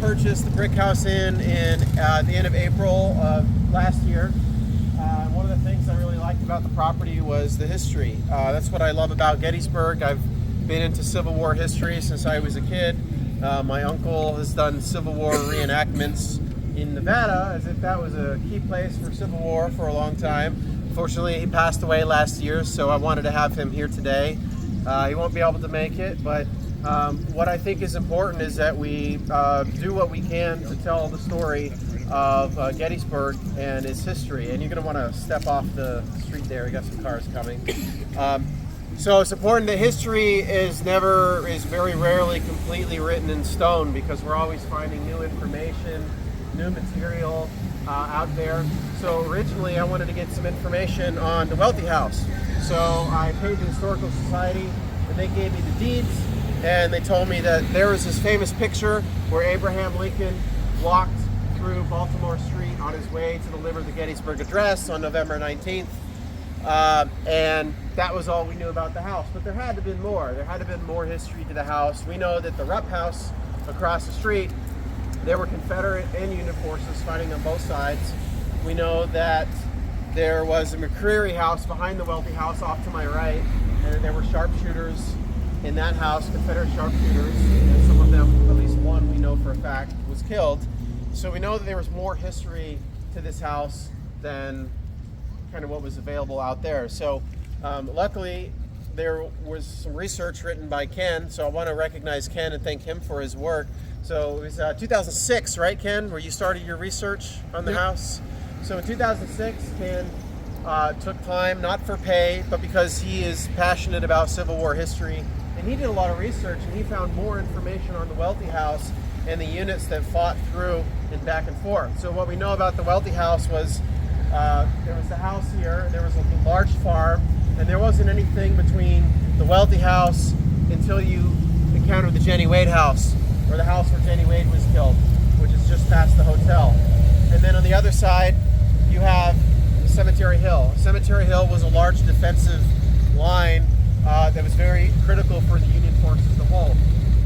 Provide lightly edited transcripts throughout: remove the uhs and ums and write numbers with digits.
purchased the brick house in the end of April of last year. One of the things I really liked about the property was the history. That's what I love about Gettysburg. I've been into Civil War history since I was a kid. My uncle has done Civil War reenactments in Nevada, as if that was a key place for Civil War for a long time. Unfortunately, he passed away last year, so I wanted to have him here today. He won't be able to make it, but what I think is important is that we do what we can to tell the story of Gettysburg and its history. And you're going to want to step off the street there. We got some cars coming. So it's important that history is very rarely completely written in stone, because we're always finding new information, new material out there. So originally I wanted to get some information on the Welty house. So I paid the Historical Society and they gave me the deeds, and they told me that there was this famous picture where Abraham Lincoln walked through Baltimore Street on his way to deliver the Gettysburg Address on November 19th. And that was all we knew about the house. But there had to have been more. There had to have been more history to the house. We know that the Rupp house across the street, there were Confederate and Union forces fighting on both sides. We know that there was a McCreary house behind the Welty house off to my right, and there were sharpshooters in that house, Confederate sharpshooters, and some of them, at least one we know for a fact, was killed. So we know that there was more history to this house than kind of what was available out there. So luckily there was some research written by Ken, so I want to recognize Ken and thank him for his work. So it was 2006, right, Ken, where you started your research on the house? So in 2006, Ken took time, not for pay, but because he is passionate about Civil War history, and he did a lot of research, and he found more information on the Welty house and the units that fought through and back and forth. So what we know about the Welty house was there was the house here, there was a large farm, and there wasn't anything between the Welty house until you encountered the Jenny Wade house, or the house where Jenny Wade was killed, which is just past the hotel. And then on the other side, you have Cemetery Hill. Cemetery Hill was a large defensive line that was very critical for the Union forces to hold.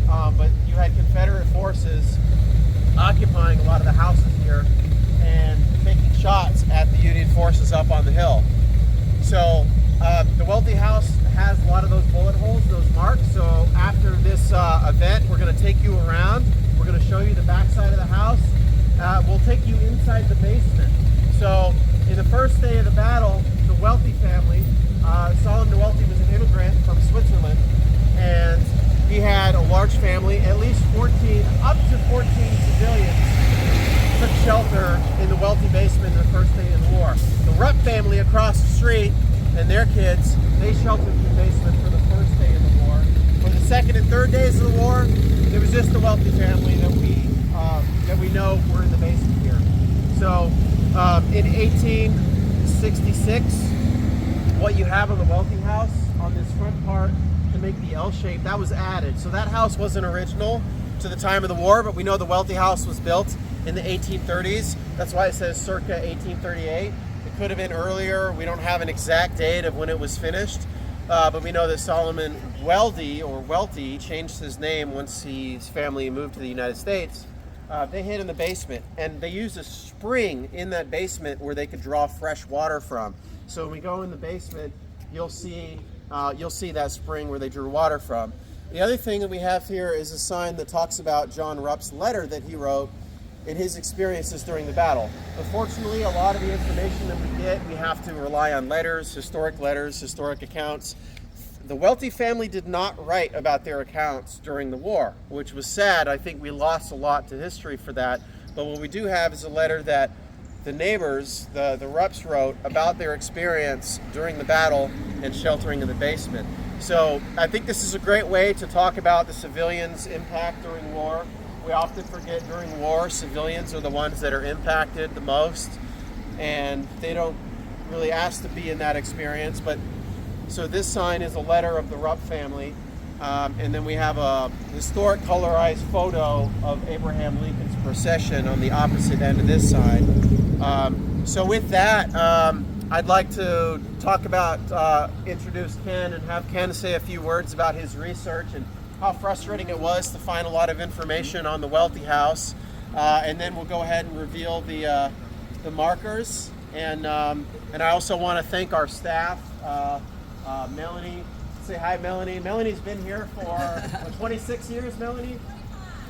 But you had Confederate forces occupying a lot of the houses here and taking shots at the Union forces up on the hill. So the Welty house has a lot of those bullet holes, those marks. So after this event, we're going to take you around. We're going to show you the backside of the house. We'll take you inside the basement. So in the first day of the battle, the Welty family, Solomon Welty was an immigrant from Switzerland, and he had a large family. At least up to 14 civilians took shelter in the Welty basement the first day of the war. The Rupp family across the street and their kids, they sheltered in the basement for the first day of the war. For the second and third days of the war, it was just the Welty family that we know were in the basement here. So in 1866, what you have on the Welty house on this front part to make the L shape, that was added. So that house wasn't original to the time of the war, but we know the Welty house was built in the 1830s. That's why it says circa 1838. It could have been earlier. We don't have an exact date of when it was finished, but we know that Solomon Welty changed his name once his family moved to the United States. They hid in the basement, and they used a spring in that basement where they could draw fresh water from. So when we go in the basement, you'll see that spring where they drew water from. The other thing that we have here is a sign that talks about John Rupp's letter that he wrote in his experiences during the battle. Unfortunately, a lot of the information that we get, we have to rely on letters, historic accounts. The Welty family did not write about their accounts during the war, which was sad. I think we lost a lot to history for that. But what we do have is a letter that the neighbors, the Rupps, wrote about their experience during the battle and sheltering in the basement. So I think this is a great way to talk about the civilians' impact during war. We often forget during war, civilians are the ones that are impacted the most, and they don't really ask to be in that experience. But so this sign is a letter of the Rupp family, and then we have a historic colorized photo of Abraham Lincoln's procession on the opposite end of this sign. So with that, I'd like to talk about, introduce Ken and have Ken say a few words about his research and how frustrating it was to find a lot of information on the Welty house. and then we'll go ahead and reveal the markers. And I also want to thank our staff, Melanie. Say hi, Melanie. Melanie's been here for 26 years, Melanie?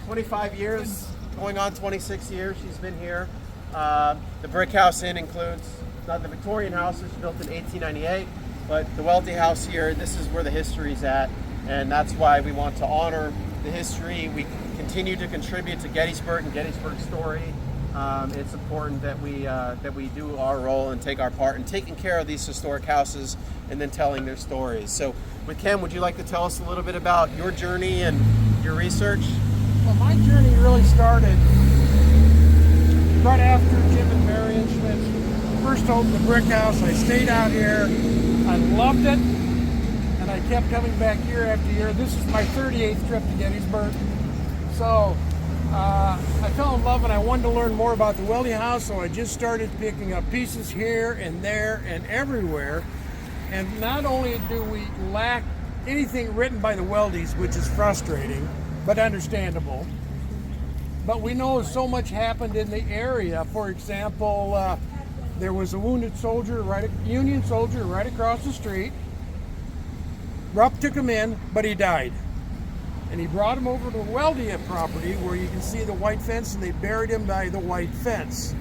25 years, going on 26 years she's been here. The Brick House Inn includes not the Victorian house, which was built in 1898, but the Welty house here. This is where the history's at, and that's why we want to honor the history. We continue to contribute to Gettysburg and Gettysburg's story. It's important that we do our role and take our part in taking care of these historic houses and then telling their stories. So, with Ken, would you like to tell us a little bit about your journey and your research? Well, my journey really started right after Jim and Marion Schmidt first opened the Brick House. I stayed out here. I loved it, and I kept coming back year after year. This is my 38th trip to Gettysburg. So I fell in love and I wanted to learn more about the Welty House, so I just started picking up pieces here and there and everywhere. And not only do we lack anything written by the Weltys, which is frustrating, but understandable, but we know so much happened in the area. For example, there was a wounded soldier, Union soldier, right across the street. Rupp took him in, but he died. And he brought him over to the Welty property where you can see the white fence, and they buried him by the white fence.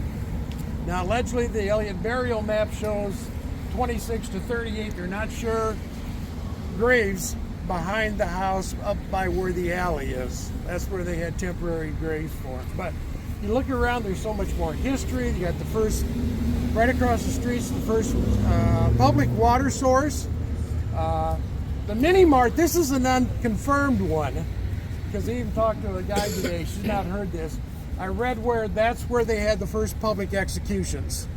Now, allegedly, the Elliott burial map shows 26 to 38, they're not sure, graves behind the house up by where the alley is. That's where they had temporary graves for him. But you look around, there's so much more history. You got the first, right across the streets, the first public water source. The mini mart, this is an unconfirmed one, because I even talked to a guy today, she's not heard this. I read where that's where they had the first public executions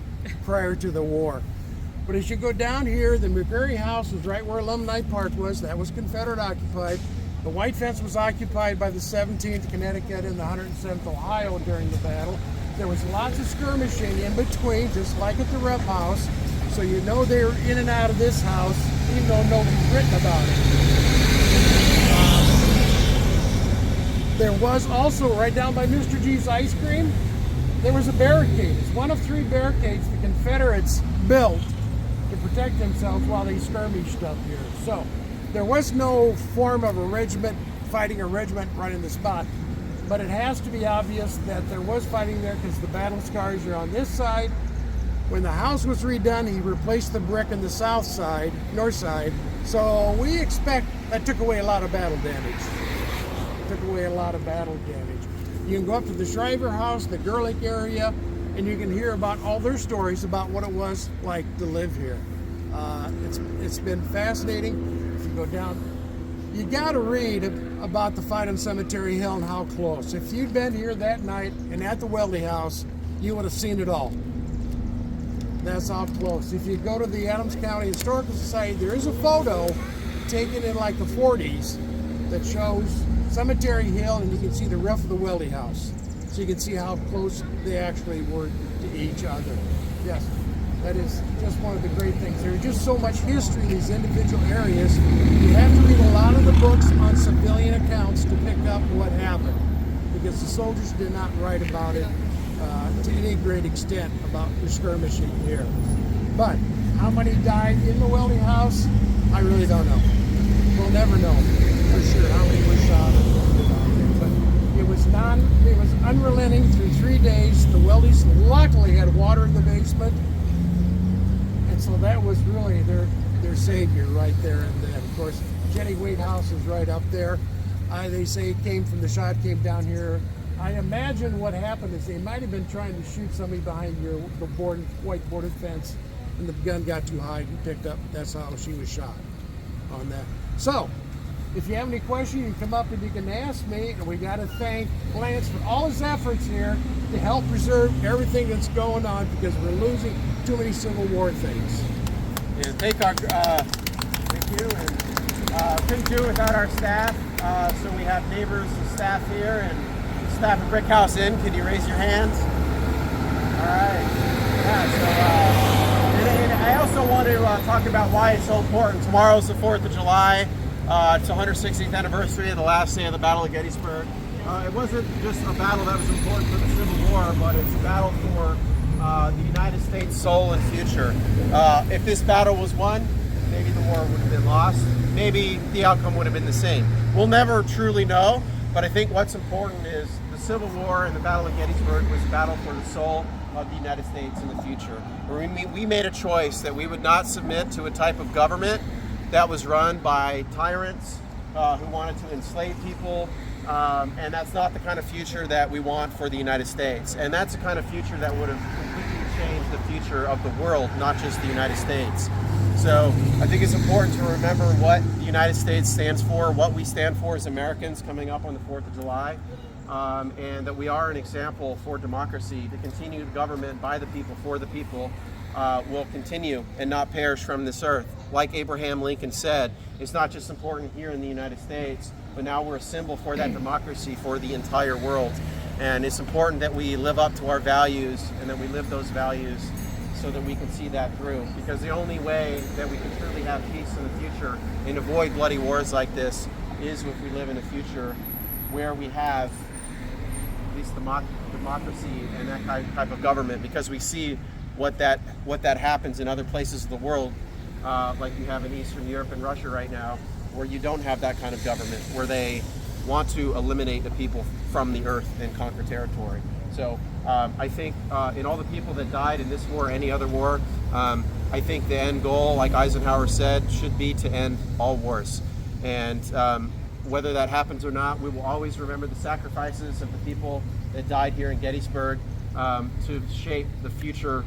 prior to the war. But as you go down here, the McGurry House is right where Alumni Park was. That was Confederate occupied. The white fence was occupied by the 17th Connecticut and the 107th Ohio during the battle. There was lots of skirmishing in between, just like at the Rep House. So you know they were in and out of this house, even though nobody's written about it. There was also, right down by Mr. G's Ice Cream, there was a barricade. It's one of 3 barricades the Confederates built to protect themselves while they skirmished up here. So there was no form of a regiment fighting a regiment right in the spot, but it has to be obvious that there was fighting there because the battle scars are on this side. When the house was redone, he replaced the brick on the south side, north side. So we expect that took away a lot of battle damage. You can go up to the Shriver House, the Gerlich area, and you can hear about all their stories about what it was like to live here. It's been fascinating. If you go down, you got to read about the fight on Cemetery Hill and how close. If you'd been here that night and at the Welty House, you would have seen it all. That's how close. If you go to the Adams County Historical Society, there is a photo taken in like the 40s that shows Cemetery Hill, and you can see the roof of the Welty House. So you can see how close they actually were to each other. Yes, that is just one of the great things. There's just so much history in these individual areas. You have to read a lot of the books on civilian accounts to pick up what happened, because the soldiers did not write about it to any great extent about the skirmishing here. But how many died in the Welty House? I really don't know. We'll never know for sure how many were shot. But it was unrelenting through 3 days. The Weltys luckily had water in the basement, and so that was really their savior right there. And then, of course, Jenny Wade House is right up there. They say it came from the shot, came down here. I imagine what happened is they might have been trying to shoot somebody behind the white boarded fence, and the gun got too high and picked up. That's how she was shot on that. So, if you have any questions, you can come up and you can ask me. And we got to thank Lance for all his efforts here to help preserve everything that's going on, because we're losing too many Civil War things. And thank you. And couldn't do it without our staff. So we have neighbors and staff here, and staff at Brick House Inn. Can you raise your hands? All right. Yeah. And I also want to talk about why it's so important. Tomorrow's the 4th of July. It's the 160th anniversary of the last day of the Battle of Gettysburg. It wasn't just a battle that was important for the Civil War, but it's a battle for the United States' soul and future. If this battle was won, maybe the war would have been lost. Maybe the outcome would have been the same. We'll never truly know, but I think what's important is the Civil War and the Battle of Gettysburg was a battle for the soul of the United States in the future. We made a choice that we would not submit to a type of government that was run by tyrants who wanted to enslave people, and that's not the kind of future that we want for the United States. And that's the kind of future that would have completely changed the future of the world, not just the United States. So I think it's important to remember what the United States stands for, what we stand for as Americans coming up on the 4th of July, and that we are an example for democracy. To continue government by the people, for the people, will continue and not perish from this earth. Like Abraham Lincoln said, it's not just important here in the United States, but now we're a symbol for that democracy for the entire world. And it's important that we live up to our values and that we live those values so that we can see that through. Because the only way that we can truly have peace in the future and avoid bloody wars like this is if we live in a future where we have at least democracy and that type of government, because we see what that happens in other places of the world, like you have in Eastern Europe and Russia right now, where you don't have that kind of government, where they want to eliminate the people from the earth and conquer territory. So I think in all the people that died in this war or any other war, I think the end goal, like Eisenhower said, should be to end all wars. And whether that happens or not, we will always remember the sacrifices of the people that died here in Gettysburg to shape the future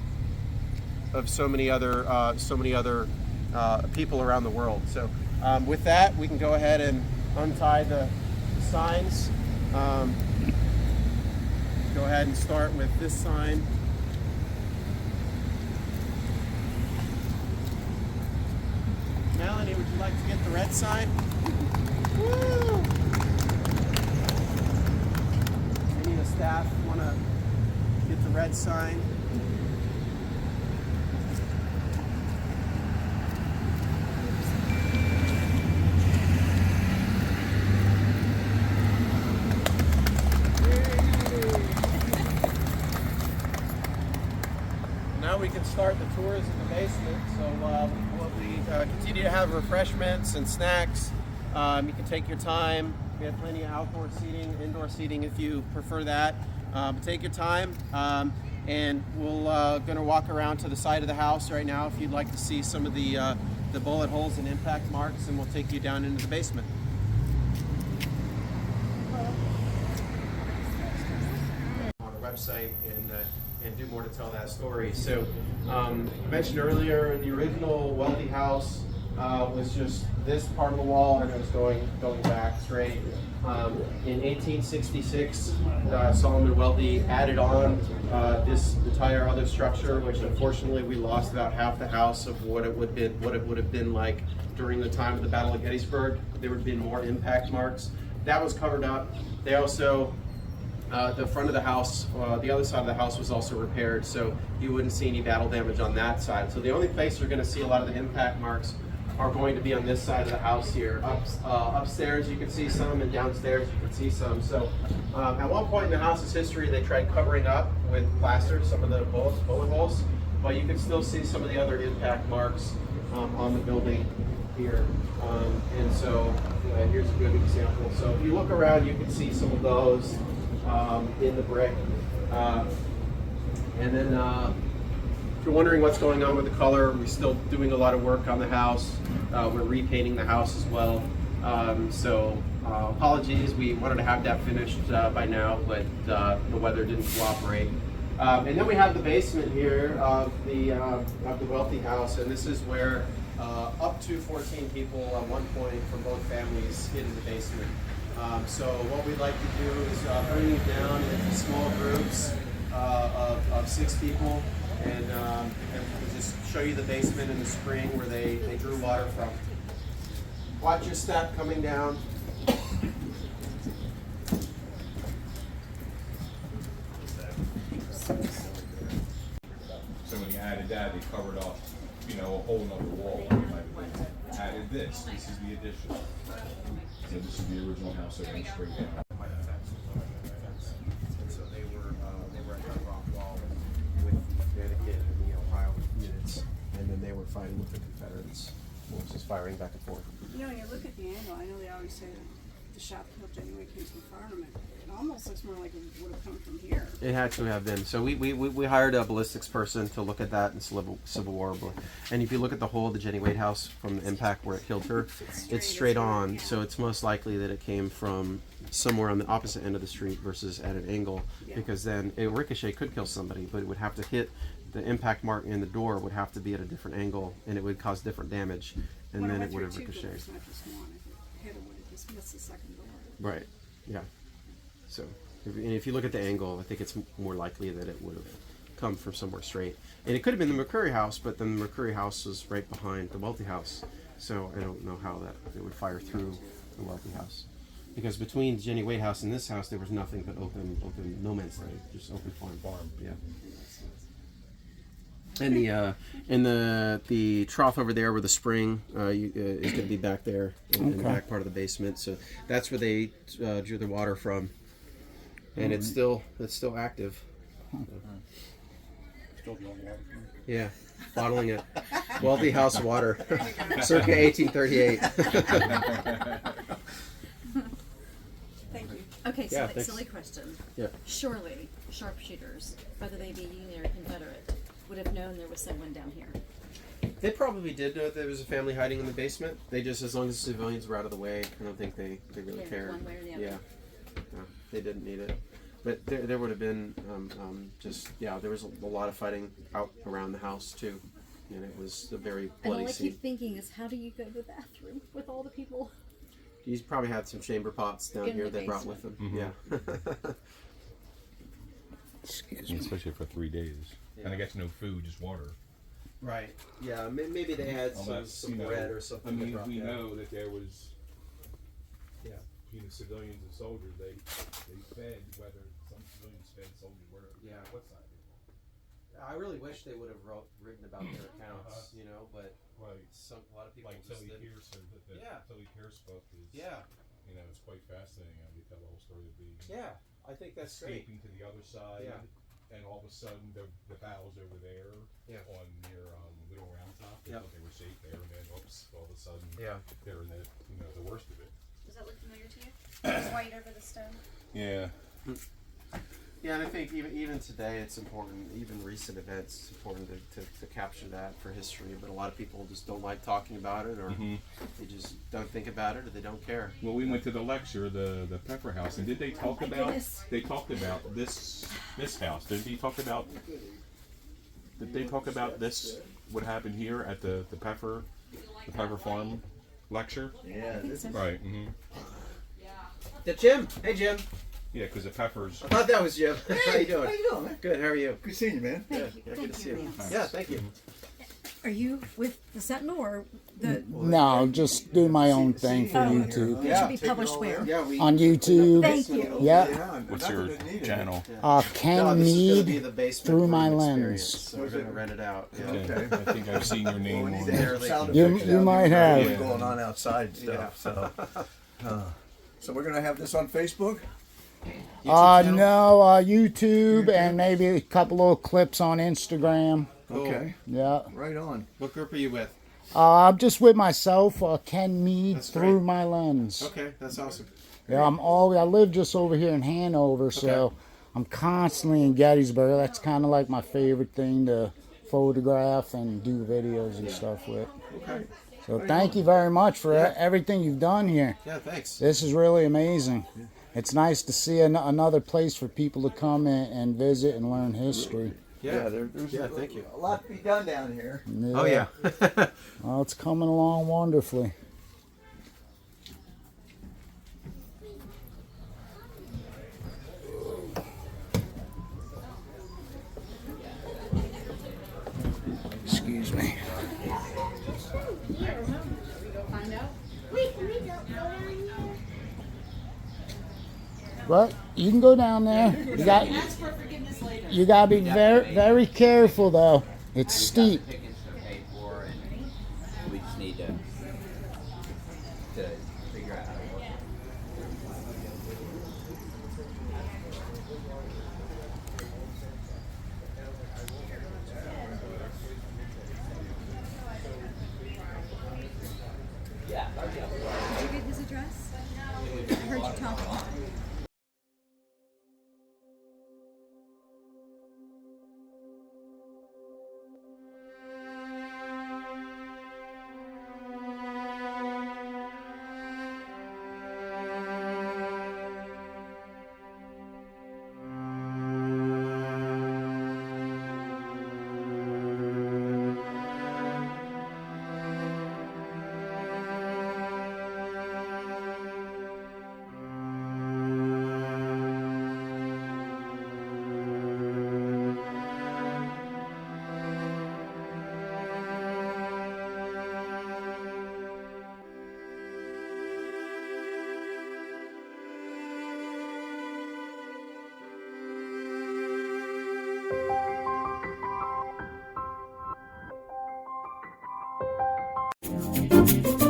of so many other people around the world. So with that, we can go ahead and untie the signs. Go ahead and start with this sign. Melanie, would you like to get the red sign? Woo! Any of the staff want to get the red sign? Now we can start the tours in the basement. So we continue to have refreshments and snacks. You can take your time. We have plenty of outdoor seating, indoor seating if you prefer that. But take your time. And we're going to walk around to the side of the house right now if you'd like to see some of the bullet holes and impact marks, and we'll take you down into the basement. On our website and do more to tell that story. So I mentioned earlier the original Welty house was just this part of the wall, and it was going back straight. In 1866, Solomon Welty added on this entire other structure, which unfortunately we lost about half the house of what it would have been like during the time of the Battle of Gettysburg. There would have been more impact marks. That was covered up. They also the front of the house, the other side of the house was also repaired, so you wouldn't see any battle damage on that side. So the only place you're going to see a lot of the impact marks are going to be on this side of the house here. Upstairs you can see some, and downstairs you can see some. So at one point in the house's history, they tried covering up with plaster some of the bullet holes, but you can still see some of the other impact marks on the building here. And so here's a good example. So if you look around, you can see some of those in the brick. And then if you're wondering what's going on with the color, we're still doing a lot of work on the house. We're repainting the house as well. So apologies, we wanted to have that finished by now, but the weather didn't cooperate. And then we have the basement here of the Welty house, and this is where up to 14 people at one point from both families hid in the basement. So what we'd like to do is bring you down into small groups of 6 people, and just show you the basement and the spring where they drew water from. Watch your step coming down. So when you added that, they covered up, a whole nother wall. You might have added this. This is the addition. So this is the original house that went straight down. distance. Horses firing back and forth. You know, when you look at the angle, I know they always say that the shot killed Jenny came from Farnham. It almost looks more like it would have come from here. It had to have been. So we hired a ballistics person to look at that in Civil War. And if you look at the hole of the Jenny Wade house from the impact where it killed her, it's straight on. Yeah. So it's most likely that it came from somewhere on the opposite end of the street versus at an angle, Yeah. because then a ricochet could kill somebody, but it would have to hit the impact mark in the door would have to be at a different angle, and it would cause different damage, and When then I it went would have through two ricocheted. doors, not just one. If it hit, it would have just missed the second door. Right. Yeah. So, if you look at the angle, I think it's more likely that it would have come from somewhere straight. And it could have been the McCurry house, but then the McCurry house was right behind the Welty house. So I don't know how that it would fire through the Welty house. Because between Jenny Wade house and this house, there was nothing but open no man's land, just open farm. Yeah. And the trough over there where the spring is going to be back there in the back part of the basement. So that's where they drew the water from, and it's still active. Yeah, bottling it. Welty House water, circa 1838. Thank you. Okay, Yeah, so thanks. silly question. Yeah. Surely sharpshooters, whether they be Union or Confederate, would have known there was someone down here. They probably did know there was a family hiding in the basement. They just, as long as the civilians were out of the way, I don't think they really Yeah, cared. one way or the other. Yeah, no, they didn't need it. But there would have been there was a lot of fighting out around the house too, and it was a very And bloody all I scene. keep thinking is, how do you go to the bathroom with all the people? He's probably had some chamber pots down In here the they brought with them. Mhm. Yeah. Excuse me. Especially for 3 days. And I guess no food, just water. Right. Yeah. Maybe they had Unless, some bread or something. I mean, they brought we down. know that there was, Yeah. civilians and soldiers. They fed, whether some civilians fed soldiers, where, Yeah. what side they were. I really wish they would have written about their accounts, but Right. a lot of people Like just Tilly didn't. Pierce, the Yeah. Tilly Pierce book is, Yeah. it's quite fascinating. They tell the whole story of the Yeah. I think that's great. escaping to the other side, Yeah. and all of a sudden the battles over there Yeah. on near Little Round Top. They Yep. thought they were safe there, and then oops, all of a sudden Yeah. they're in the worst of it. Does that look familiar to you? It's white over the stone. Yeah. Yeah, and I think even today it's important, even recent events, it's important to capture that for history. But a lot of people just don't like talking about it, or they just don't think about it, or they don't care. Well, we went to the lecture, the Pepper House, and did they talk my about? goodness. They talked about this house. Did they talk about? Did they talk about this? What happened here at the Pepper Farm lecture? Yeah, this is Right. Mm-hmm. Yeah, Jim. Hey, Jim. Yeah, because the Peppers. I thought that was Jim. How you doing? How you doing, man? Good. How are you? Good seeing you, man. Good. Yeah, good to see you. Yeah, thank you. Are you with the Sentinel or the? No, just do my own thing for Oh, YouTube. It Yeah, should be take it published all where? in. Yeah, we. On YouTube. Thank you. Yeah. What's your channel? Ken No, this is gonna be Mead the basement through my room lens. experience, so we're gonna rent it out. Yeah. Okay. I think I've seen your name We on need to have there. some sound You- effects you down might here. have. What's going on outside stuff. So we're gonna have this on Facebook. No, YouTube and maybe a couple little clips on Instagram. Cool. Okay, Yeah. right on. What group are you with? I'm just with myself, Ken Mead That's through great. my lens. Okay, that's awesome. Yeah, I live just over here in Hanover, so Okay. I'm constantly in Gettysburg. That's kind of like my favorite thing to photograph and do videos and stuff with. Okay. So thank you very much for everything you've done here. Yeah, thanks. This is really amazing. It's nice to see another place for people to come and visit and learn history. Yeah, there's thank you. a lot to be done down here. Oh yeah. Well, it's coming along wonderfully. Excuse me. Well, you can go down there. You got to be very, very careful though. It's steep. Tickets to pay for, and we just need to figure out how to work. Bye.